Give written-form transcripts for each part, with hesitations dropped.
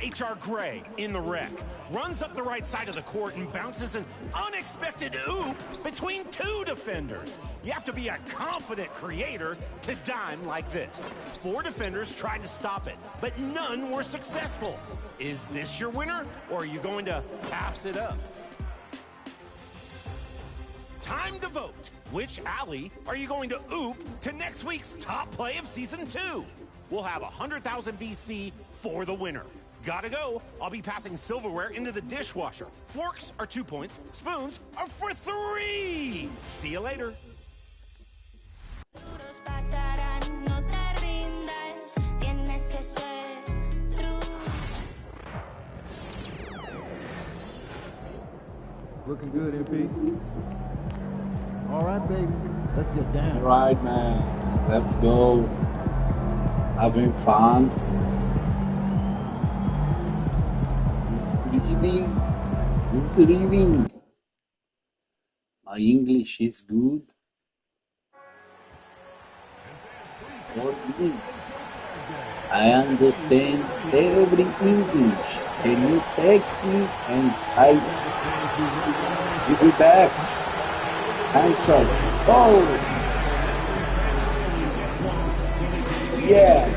H.R. Gray in the wreck, runs up the right side of the court and bounces an unexpected oop between two defenders. You have to be a confident creator to dime like this. 4 defenders tried to stop it, but none were successful. Is this your winner, or are you going to pass it up? Time to vote. Which alley are you going to oop to next week's top play of Season 2? We'll have 100,000 VC for the winner. Gotta go. I'll be passing silverware into the dishwasher. Forks are 2 points. Spoons are for 3. See you later. Looking good, MP. All right, baby. Let's get down. All right, man. Let's go. Having fun. Good evening. My English is good. For me, I understand every English. Can you text me and I give you back? Answer. Oh, yeah.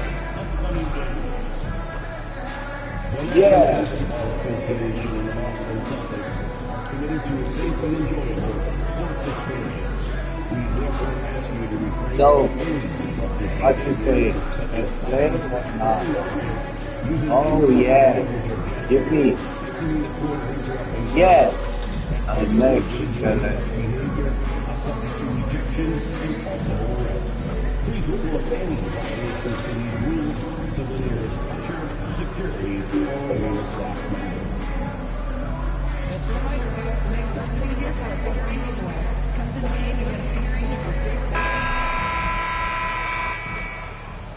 Yeah. So, what you say? Let's play or not? Oh yeah, give me. Yes, I make challenge.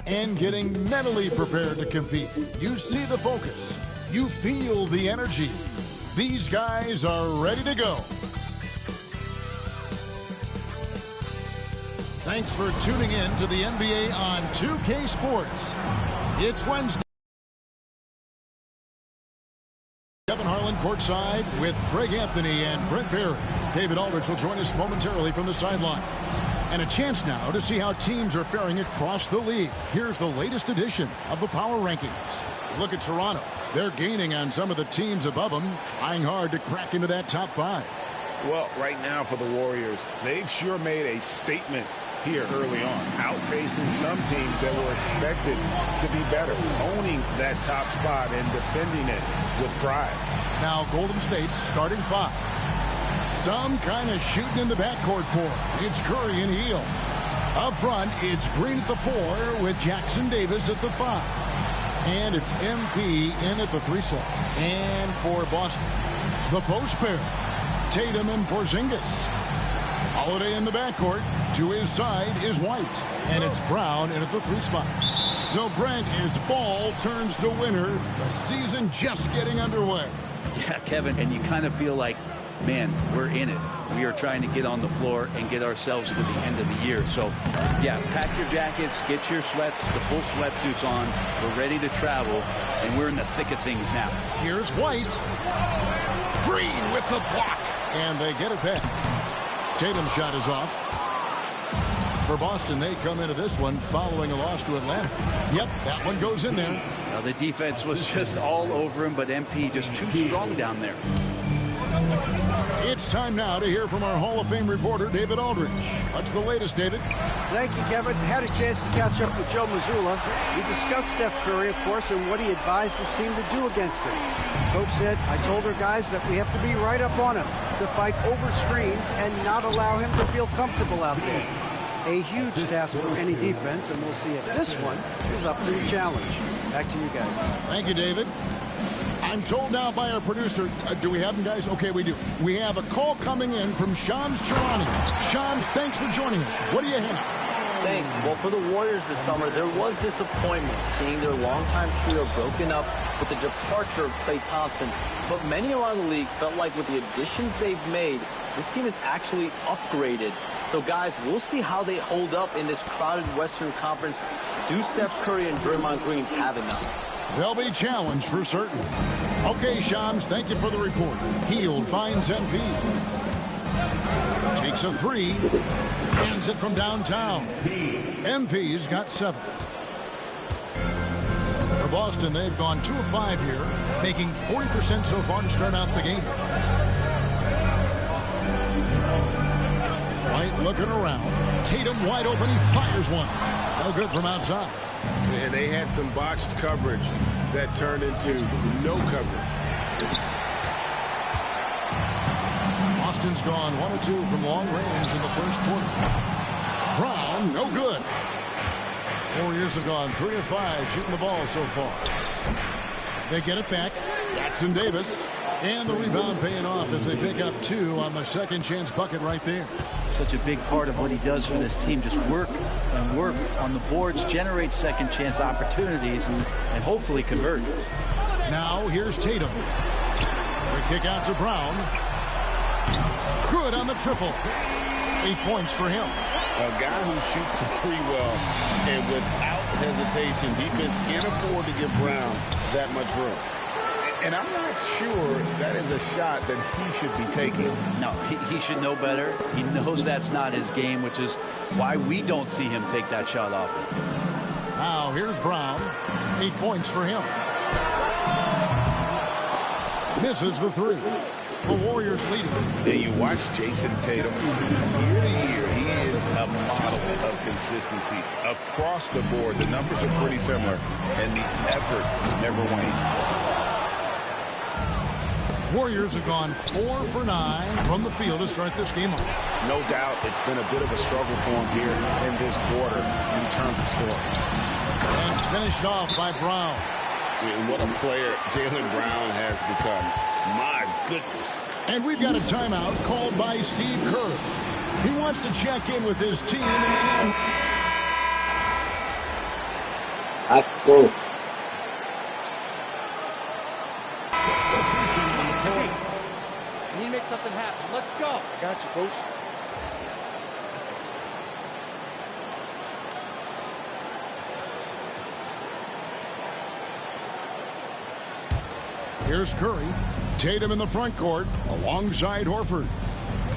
And getting mentally prepared to compete. You see the focus. You feel the energy. These guys are ready to go. Thanks for tuning in to the NBA on 2K Sports. It's Wednesday. Kevin Harlan courtside with Greg Anthony and Brent Barry. David Aldridge will join us momentarily from the sidelines. And a chance now to see how teams are faring across the league. Here's the latest edition of the Power Rankings. Look at Toronto. They're gaining on some of the teams above them, trying hard to crack into that top 5. Well, right now for the Warriors, they've sure made a statement here early on, outpacing some teams that were expected to be better, owning that top spot and defending it with pride. Now Golden State's starting 5. Some kind of shooting in the backcourt for. It's Curry and Hield. Up front, it's Green at the 4 with Jackson Davis at the 5. And it's MP in at the 3 slot. And for Boston, the post pair, Tatum and Porzingis. Holiday in the backcourt. To his side is White. And it's Brown in at the 3 spot. So Brent, as fall turns to winter, the season just getting underway. Yeah, Kevin, and you kind of feel like, man, we're in it. We are trying to get on the floor and get ourselves to the end of the year. So, yeah, pack your jackets, get your sweats, the full sweatsuits on. We're ready to travel, and we're in the thick of things now. Here's White. Green with the block. And they get it back. Tatum's shot is off. For Boston, they come into this one following a loss to Atlanta. Yep, that one goes in there. Now, the defense was just all over him, but MP just too strong down there. It's time now to hear from our Hall of Fame reporter, David Aldridge. What's the latest, David? Thank you, Kevin. Had a chance to catch up with Joe Mazzulla. We discussed Steph Curry, of course, and what he advised his team to do against him. Coach said, I told our guys that we have to be right up on him, to fight over screens and not allow him to feel comfortable out there. A huge task for any defense, and we'll see if this one is up to the challenge. Back to you guys. Thank you, David. I'm told now by our producer, do we have them, guys? Okay, we do. We have a call coming in from Shams Charania. Shams, thanks for joining us. What do you have? Thanks. Well, for the Warriors this summer, there was disappointment seeing their longtime trio broken up with the departure of Klay Thompson. But many around the league felt like with the additions they've made, this team is actually upgraded. So, guys, we'll see how they hold up in this crowded Western Conference. Do Steph Curry and Draymond Green have enough? They'll be challenged for certain. Okay, Shams, thank you for the report. Hield finds MP. Takes a three. Hands it from downtown. MP's got 7. For Boston, they've gone 2 of 5 here, making 40% so far to start out the game. White looking around. Tatum wide open. He fires one. No good from outside. And they had some botched coverage that turned into no coverage. Boston's gone 1 of 2 from long range in the first quarter. Brown, no good. Warriors have gone 3 of 5 shooting the ball so far. They get it back. Jackson Davis. And the rebound paying off as they pick up 2 on the second chance bucket right there. Such a big part of what he does for this team. Just work and work on the boards, generate second chance opportunities, and hopefully convert. Now here's Tatum. The kick out to Brown. Good on the triple. 8 points for him. A guy who shoots the 3 well, and without hesitation, defense can't afford to give Brown that much room. And I'm not sure that is a shot that he should be taking. No, he should know better. He knows that's not his game, which is why we don't see him take that shot often. Now here's Brown. 8 points for him. Misses the 3. The Warriors leading. And you watch Jason Tatum year to year. He is a model of consistency across the board. The numbers are pretty similar, and the effort never wanes. Warriors have gone 4 for 9 from the field to start this game off. No doubt it's been a bit of a struggle for him here in this quarter in terms of scoring. And finished off by Brown. And what a player Jaylen Brown has become. My goodness. And we've got a timeout called by Steve Kerr. He wants to check in with his team. That's close. We need to make something happen. Let's go. I got you, coach. Here's Curry. Tatum in the front court alongside Horford.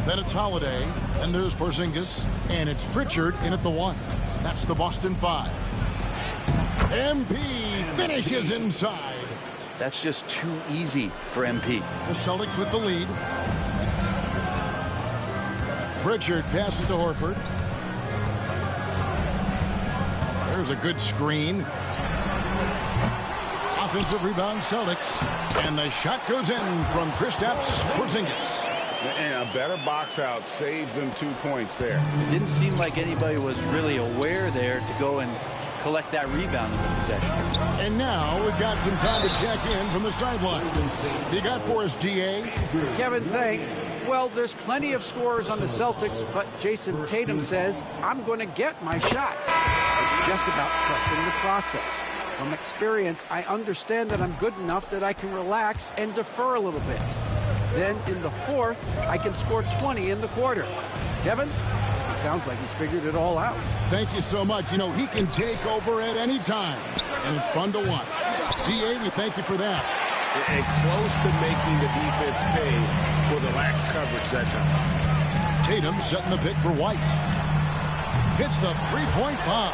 Then it's Holiday. And there's Porzingis. And it's Pritchard in at the 1. That's the Boston 5. MP finishes inside. That's just too easy for MP. The Celtics with the lead. Pritchard passes to Horford. There's a good screen. Offensive rebound, Celtics. And the shot goes in from Kristaps Porzingis. And a better box out saves them 2 points there. It didn't seem like anybody was really aware there to go and collect that rebound in the possession. And now we've got some time to check in from the sideline. You got for us, DA? Kevin, thanks. Well, there's plenty of scorers on the Celtics, but Jason Tatum says, I'm going to get my shots. It's just about trusting the process. From experience, I understand that I'm good enough that I can relax and defer a little bit. Then in the fourth, I can score 20 in the quarter. Kevin? Sounds like he's figured it all out. Thank you so much. You know, he can take over at any time, and it's fun to watch. DA, we thank you for that. And close to making the defense pay for the lax coverage that time. Tatum setting the pick for White. Hits the three-point bomb.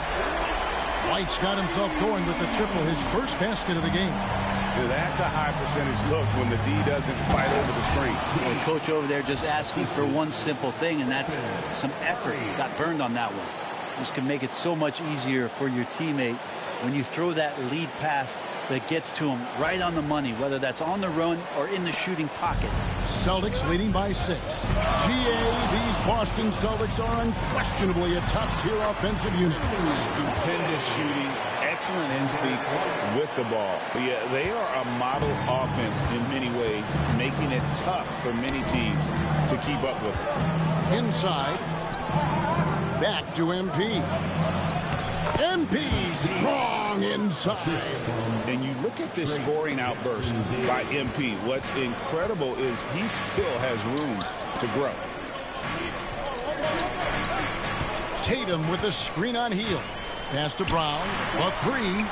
White's got himself going with the triple, his first basket of the game. That's a high percentage look when the D doesn't fight over the screen. The coach over there just asking for one simple thing, and that's some effort. Got burned on that one. This can make it so much easier for your teammate when you throw that lead pass that gets to him right on the money, whether that's on the run or in the shooting pocket. Celtics leading by 6. GA, these Boston Celtics are unquestionably a top-tier offensive unit. Stupendous shooting, excellent instincts with the ball. Yeah, they are a model offense in many ways, making it tough for many teams to keep up with it. Inside. Back to MP. MP strong inside. And you look at this scoring outburst by MP. What's incredible is he still has room to grow. Tatum with a screen on Hield. Pass to Brown. A 3.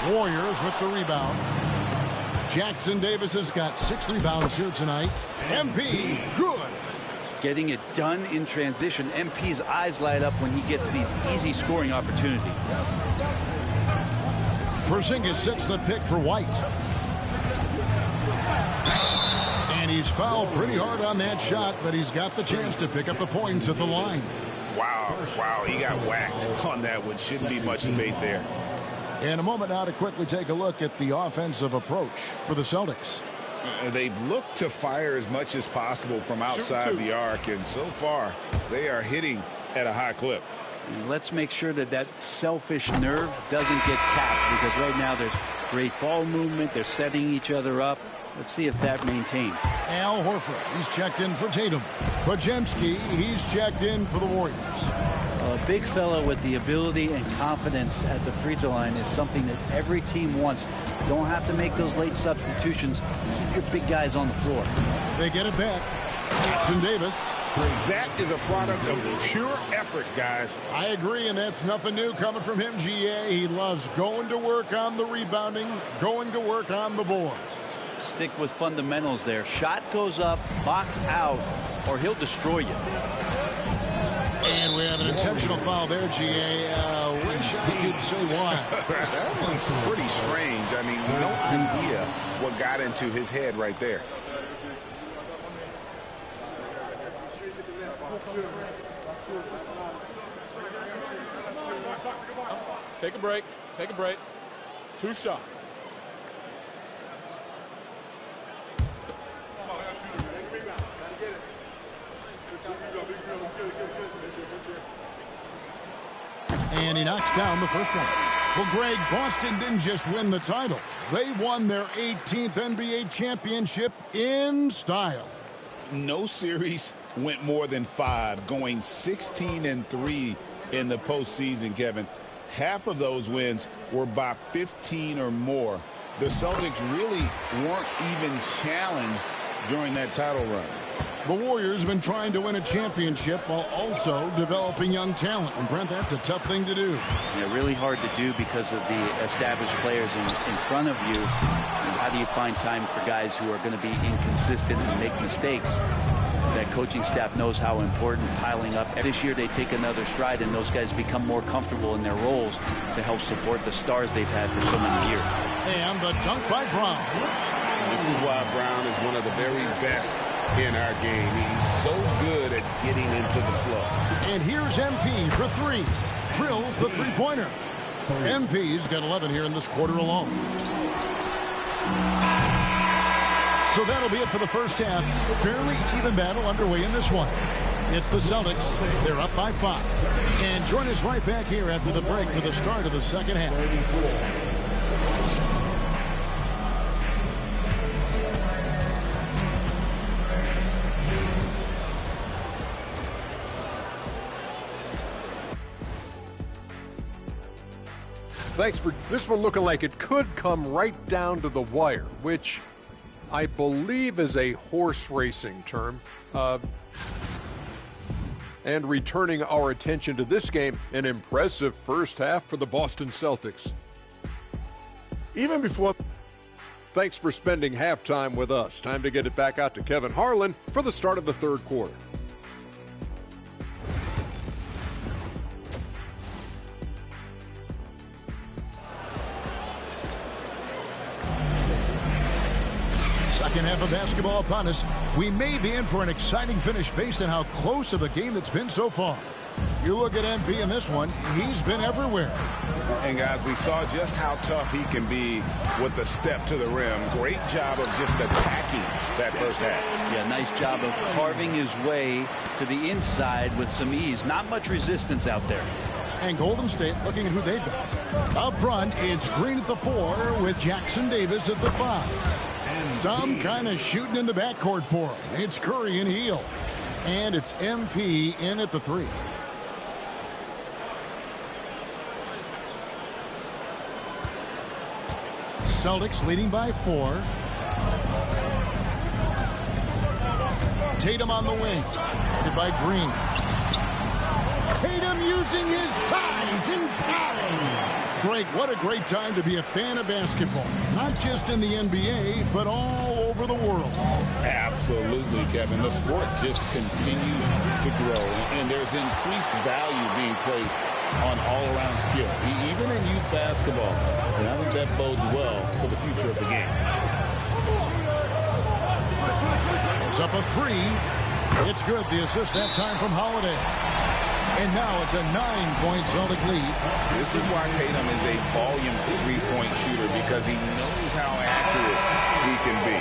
Warriors with the rebound. Jackson Davis has got 6 rebounds here tonight. MP, good. Getting it done in transition. MP's eyes light up when he gets these easy scoring opportunities. Porzingis sets the pick for White. And he's fouled pretty hard on that shot, but he's got the chance to pick up the points at the line. Wow, he got whacked on that one. Shouldn't be much debate there. In a moment now to quickly take a look at the offensive approach for the Celtics. They've looked to fire as much as possible from outside the arc, and so far they are hitting at a high clip. And let's make sure that that selfish nerve doesn't get tapped, because right now there's great ball movement. They're setting each other up. Let's see if that maintains. Al Horford, he's checked in for Tatum. Podziemski, he's checked in for the Warriors. A big fella with the ability and confidence at the free throw line is something that every team wants. You don't have to make those late substitutions. Keep your big guys on the floor. They get it back. Jackson Davis. That is a product of pure effort, guys. I agree, and that's nothing new coming from him, GA. He loves going to work on the rebounding, going to work on the boards. Stick with fundamentals there. Shot goes up, box out, or he'll destroy you. And we have an intentional foul there, GA. Wish I could say why. That one's pretty strange. I mean, no idea what got into his head right there. Take a break. Take a break. 2 shots. And he knocks down the first one. Well, Greg, Boston didn't just win the title. They won their 18th NBA championship in style. No series went more than 5, going 16-3 in the postseason, Kevin. Half of those wins were by 15 or more. The Celtics really weren't even challenged during that title run. The Warriors have been trying to win a championship while also developing young talent. And, Brent, that's a tough thing to do. Yeah, really hard to do because of the established players in front of you. And how do you find time for guys who are going to be inconsistent and make mistakes? That coaching staff knows how important piling up. This year they take another stride, and those guys become more comfortable in their roles to help support the stars they've had for so many years. And the dunk by Brown. This is why Brown is one of the very best in our game. He's so good at getting into the flow. And here's MP for 3. Drills the three-pointer. MP's got 11 here in this quarter alone. So that'll be it for the first half. Fairly even battle underway in this one. It's the Celtics. They're up by 5. And join us right back here after the break for the start of the second half. Thanks for this one looking like it could come right down to the wire, which I believe is a horse racing term. And returning our attention to this game, an impressive first half for the Boston Celtics. Even before... Thanks for spending halftime with us. Time to get it back out to Kevin Harlan for the start of the third quarter. Second half of basketball upon us. We may be in for an exciting finish based on how close of a game it's been so far. You look at MP in this one, he's been everywhere. And guys, we saw just how tough he can be with the step to the rim. Great job of just attacking that first half. Yeah, nice job of carving his way to the inside with some ease. Not much resistance out there. And Golden State looking at who they've got. Up front, it's Green at the 4 with Jackson Davis at the 5. Some kind of shooting in the backcourt for him. It's Curry and Hield. And it's MP in at the 3. Celtics leading by 4. Tatum on the wing. Headed by Green. Tatum using his size inside. Greg, what a great time to be a fan of basketball. Not just in the NBA, but all over the world. Absolutely, Kevin. The sport just continues to grow, and there's increased value being placed on all-around skill, even in youth basketball. And I think that bodes well for the future of the game. It's up a 3. It's good. The assist that time from Holiday. And now it's a 9-point Celtic lead. This is why Tatum is a volume three-point shooter, because he knows how accurate he can be.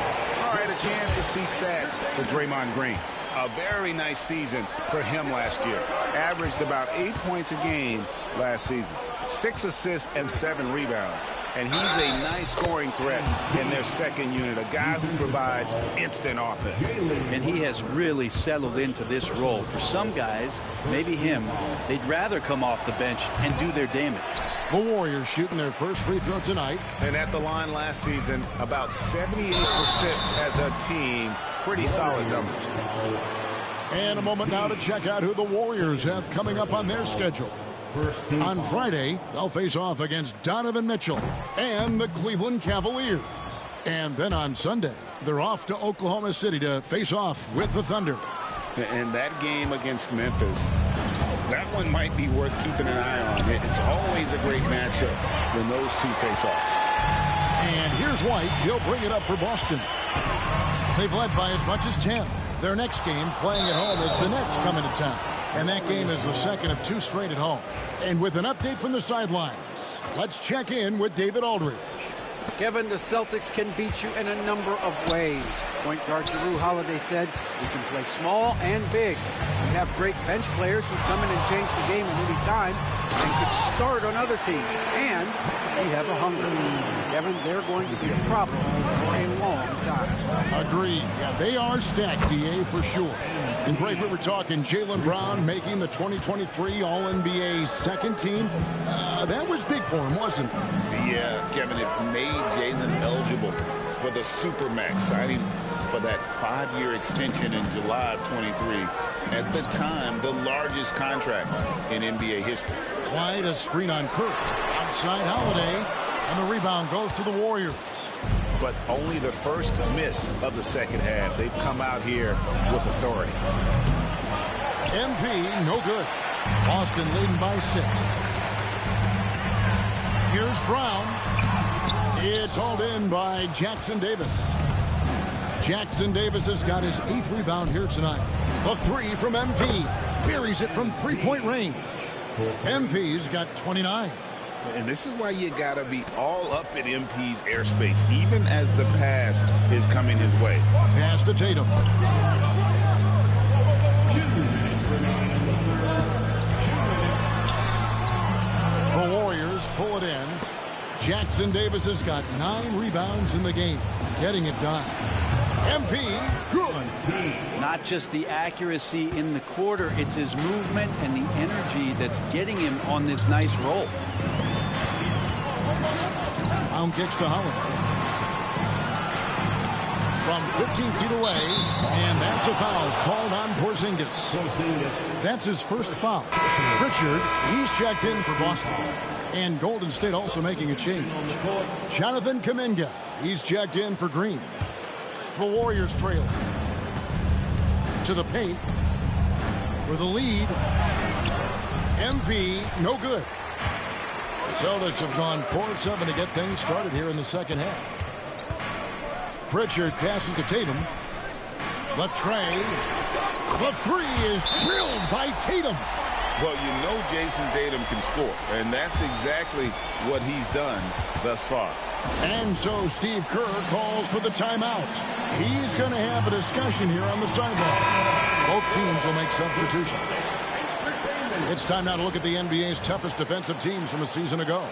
All right, a chance to see stats for Draymond Green. A very nice season for him last year. Averaged about 8 points a game last season. 6 assists and 7 rebounds. And he's a nice scoring threat in their second unit, a guy who provides instant offense. And he has really settled into this role. For some guys, maybe him, they'd rather come off the bench and do their damage. The Warriors shooting their first free throw tonight. And at the line last season, about 78% as a team. Pretty solid numbers. And a moment now to check out who the Warriors have coming up on their schedule. On Friday, they'll face off against Donovan Mitchell and the Cleveland Cavaliers. And then on Sunday, they're off to Oklahoma City to face off with the Thunder. And that game against Memphis, that one might be worth keeping an eye on. It's always a great matchup when those two face off. And here's White. He'll bring it up for Boston. They've led by as much as 10. Their next game, playing at home, is the Nets coming to town. And that game is the second of 2 straight at home. And with an update from the sidelines, let's check in with David Aldridge. Kevin, the Celtics can beat you in a number of ways. Point guard Jrue Holiday said, "We can play small and big. We have great bench players who come in and change the game at any time and could start on other teams. And we have a hunger." Kevin, they're going to be a problem for a long time. Agreed. Yeah, they are stacked, DA, for sure. And Greg, we were talking Jaylen Brown making the 2023 All-NBA second team. That was big for him, wasn't it? Yeah, Kevin, it made Jaylen eligible for the Supermax, signing for that 5-year extension in July of 23. At the time, the largest contract in NBA history. White, a screen on Curry. Outside Holiday, and the rebound goes to the Warriors. But only the first miss of the second half. They've come out here with authority. MP, no good. Boston leading by 6. Here's Brown. It's hauled in by Jackson Davis. Jackson Davis has got his 8th rebound here tonight. A 3 from MP. Buries it from 3-point range. MP's got 29. And this is why you got to be all up in MP's airspace, even as the pass is coming his way. Pass to Tatum. The Warriors pull it in. Jackson Davis has got 9 rebounds in the game, getting it done. MP, good. Not just the accuracy in the quarter, it's his movement and the energy that's getting him on this nice roll. Brown kicks to Holiday. From 15 feet away, and that's a foul called on Porzingis. That's his first foul. Pritchard, he's checked in for Boston. And Golden State also making a change. Jonathan Kuminga, he's checked in for Green. The Warriors trail to the paint for the lead. MP, no good. The Celtics have gone 4-7 to get things started here in the second half. Pritchard passes to Tatum. The tray. The 3 is drilled by Tatum. Well, you know Jason Tatum can score, and that's exactly what he's done thus far. And so Steve Kerr calls for the timeout. He's going to have a discussion here on the sideline. Both teams will make substitutions. It's time now to look at the NBA's toughest defensive teams from a season ago.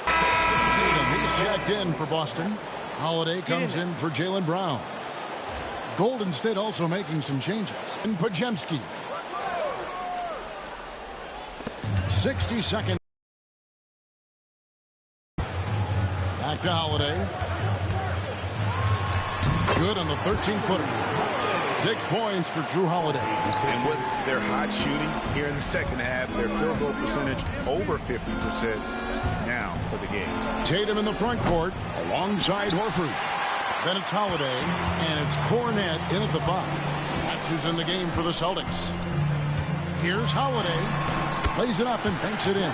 Tatum, he's checked in for Boston. Holiday comes in for Jaylen Brown. Golden State also making some changes. And Podziemski. 60 seconds. Back to Holiday. Good on the 13-footer. 6 points for Jrue Holiday. And with their hot shooting here in the second half, their field goal percentage over 50% now for the game. Tatum in the front court alongside Horford. Then it's Holiday, and it's Cornet in at the 5. That's who's in the game for the Celtics. Here's Holiday. Lays it up and banks it in.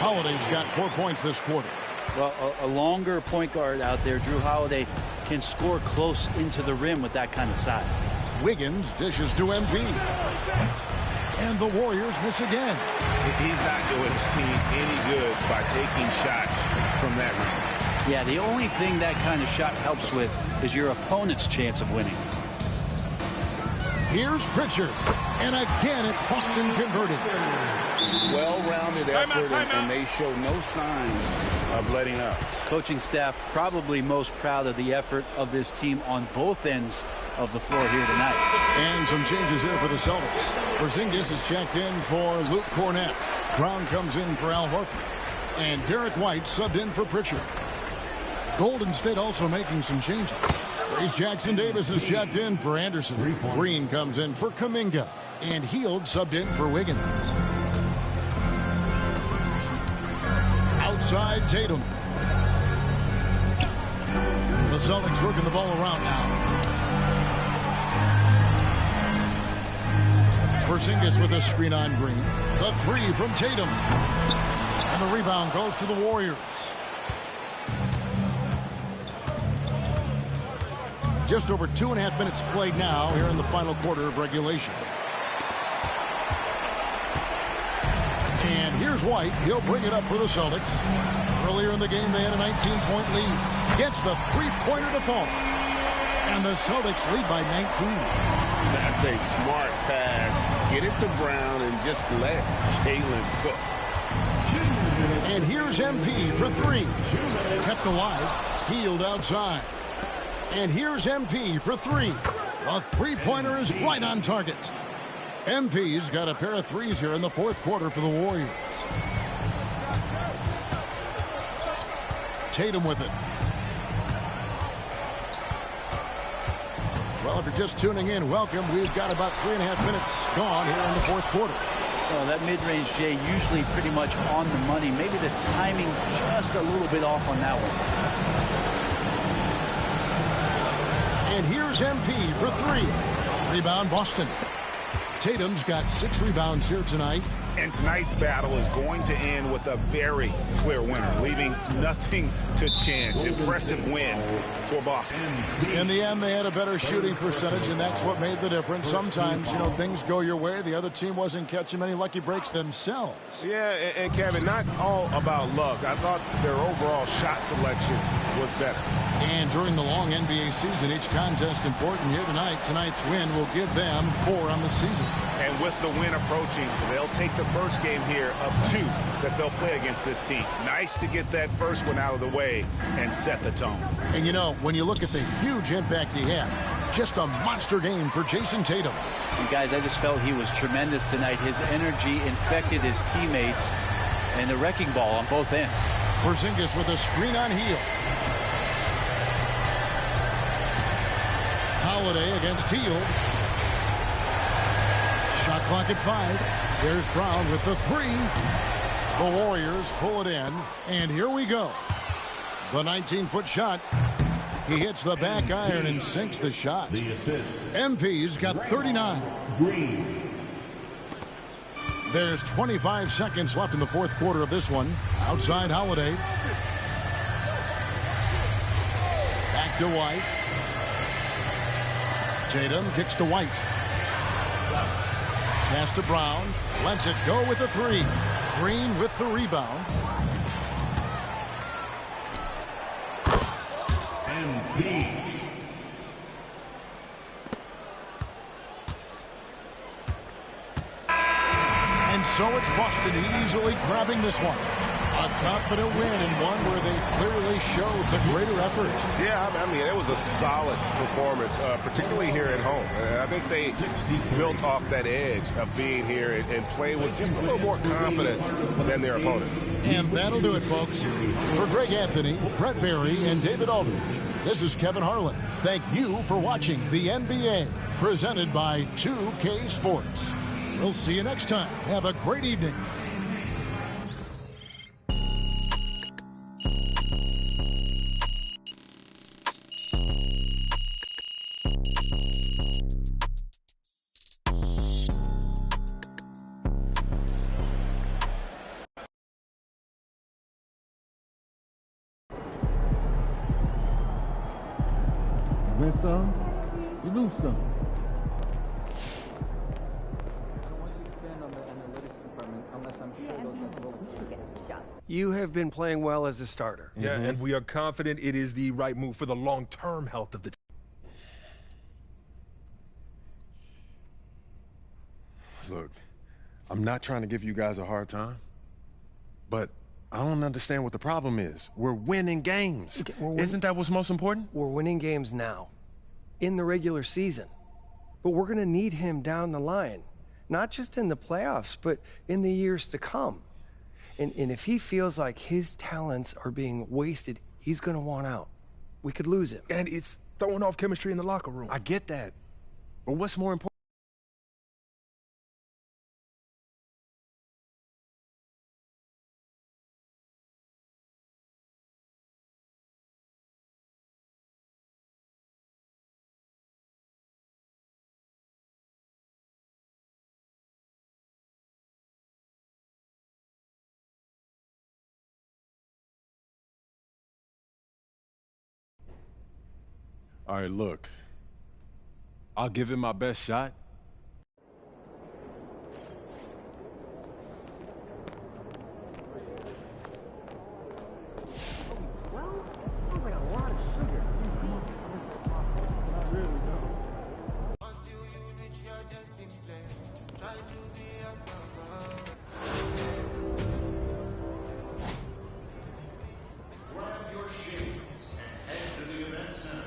Holiday's got 4 points this quarter. Well, a longer point guard out there, Jrue Holiday, can score close into the rim with that kind of size. Wiggins dishes to MP. And the Warriors miss again. He's not doing his team any good by taking shots from that rim. Yeah, the only thing that kind of shot helps with is your opponent's chance of winning. Here's Pritchard. And again, it's Boston converted. Well-rounded effort, and they show no signs of letting up. Coaching staff probably most proud of the effort of this team on both ends of the floor here tonight. And some changes here for the Celtics. Porzingis is checked in for Luke Cornet. Brown comes in for Al Horford. And Derek White subbed in for Pritchard. Golden State also making some changes. Trace Jackson Davis is checked in for Anderson. Green comes in for Kuminga. And Hield subbed in for Wiggins. Outside Tatum. The Celtics working the ball around now. Porzingis with a screen on Green. The 3 from Tatum. And the rebound goes to the Warriors. Just over 2.5 minutes played now here in the final quarter of regulation. And here's White. He'll bring it up for the Celtics. Earlier in the game, they had a 19-point lead. Gets the three-pointer to fall. And the Celtics lead by 19. That's a smart pass. Get it to Brown and just let Jalen cook. And here's MP for 3. Kept alive. Hield outside. And here's MP for 3. A three-pointer is right on target. MP's got a pair of threes here in the fourth quarter for the Warriors. Tatum with it. Well, if you're just tuning in, welcome. We've got about 3.5 minutes gone here in the fourth quarter. Well, that mid-range, Jay, usually pretty much on the money. Maybe the timing just a little bit off on that one. And here's MP for 3. Rebound, Boston. Tatum's got 6 rebounds here tonight. And tonight's battle is going to end with a very clear winner, leaving nothing to chance. Impressive win for Boston. In the end, they had a better shooting percentage, and that's what made the difference. Sometimes, you know, things go your way. The other team wasn't catching many lucky breaks themselves. Yeah, and Kevin, not all about luck. I thought their overall shot selection was better. And during the long NBA season, each contest important here tonight. Tonight's win will give them 4 on the season. And with the win approaching, they'll take the first game here of 2 that they'll play against this team. Nice to get that first one out of the way and set the tone. And you know, when you look at the huge impact he had, just a monster game for Jason Tatum. And guys, I just felt he was tremendous tonight. His energy infected his teammates and the wrecking ball on both ends. Porzingis with a screen on Hield. Holiday against Hield. Shot clock at 5. There's Brown with the 3. The Warriors pull it in, and here we go. The 19-foot shot. He hits the back iron and sinks the shot. MP's got 39. There's 25 seconds left in the fourth quarter of this one. Outside Holiday. Back to White. Tatum kicks to White. Pass to Brown. Lets it go with the 3. Green with the rebound. MP. And so it's Boston easily grabbing this one. A confident win and one where they clearly showed the greater effort. Yeah, I mean, it was a solid performance, particularly here at home. I think they built off that edge of being here and played with just a little more confidence than their opponent. And that'll do it, folks. For Greg Anthony, Brett Barry, and David Aldridge, This is Kevin Harlan. Thank you for watching the NBA, presented by 2K Sports. We'll see you next time. Have a great evening. You win some, you lose some. You have been playing well as a starter. Yeah, and we are confident it is the right move for the long-term health of the team. Look, I'm not trying to give you guys a hard time, but I don't understand what the problem is. We're winning games. Okay, Isn't that what's most important? We're winning games now, in the regular season. But we're going to need him down the line, not just in the playoffs, but in the years to come. And if he feels like his talents are being wasted, he's going to want out. We could lose him. And it's throwing off chemistry in the locker room. I get that. But what's more important? All right, look. I'll give it my best shot. Well, sounds like a lot of sugar. Not really, no. Grab your shades and head to the event center.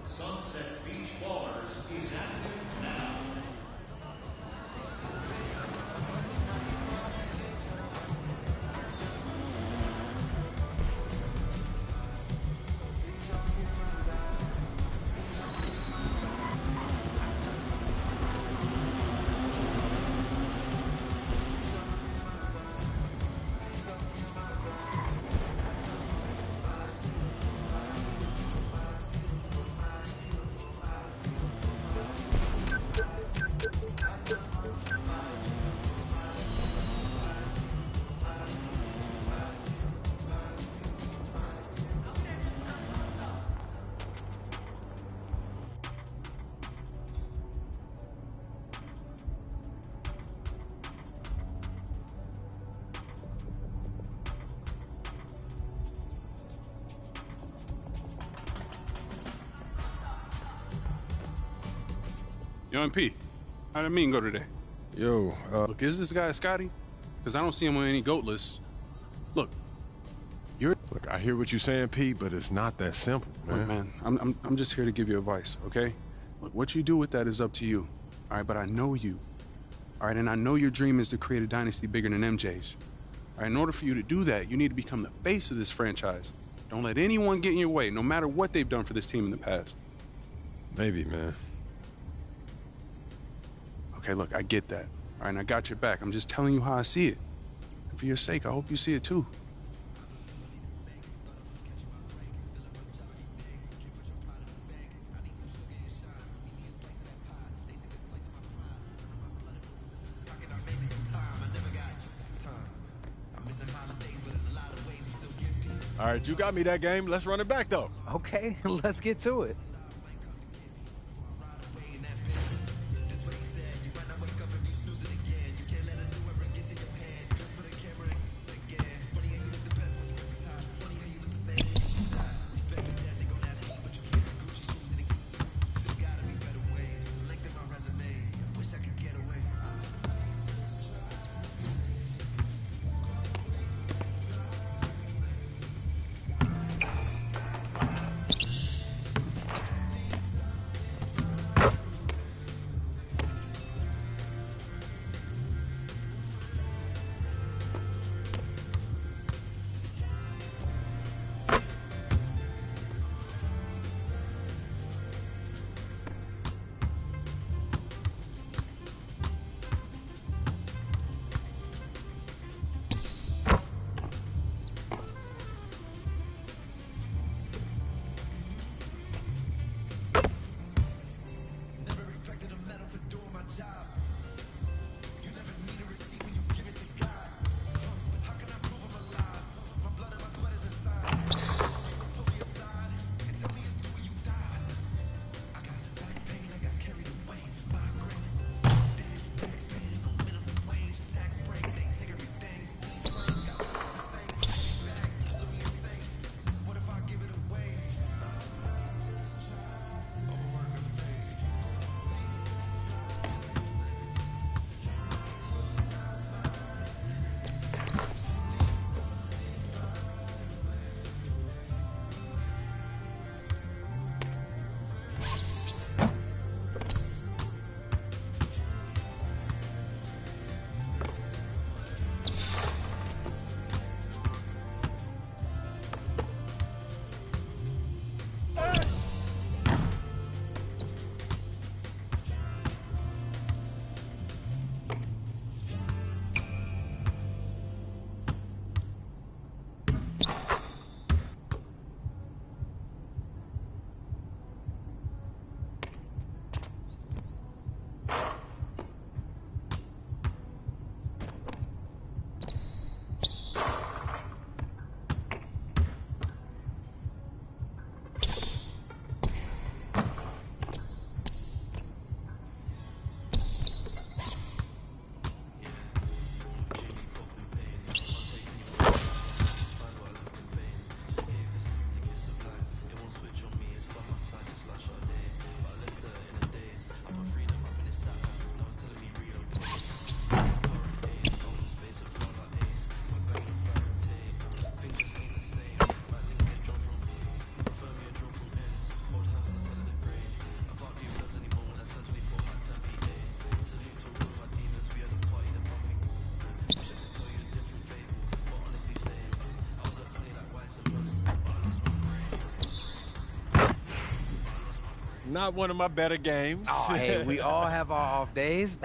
Sunset Beach Ballers is active now. Yo, MP, how did meeting go today? Yo, Look, is this guy Scotty? Because I don't see him on any GOAT lists. Look, Look, I hear what you're saying, Pete, but it's not that simple, man. Look, man, I'm just here to give you advice, okay? Look, what you do with that is up to you, all right? But I know you, all right? And I know your dream is to create a dynasty bigger than MJ's. All right, in order for you to do that, you need to become the face of this franchise. Don't let anyone get in your way, no matter what they've done for this team in the past. Maybe, man. Okay, look, I get that. All right, and I got your back. I'm just telling you how I see it. And for your sake, I hope you see it too. All right, you got me that game. Let's run it back, though. Okay, let's get to it. Not one of my better games. Oh, hey, we all have our off days.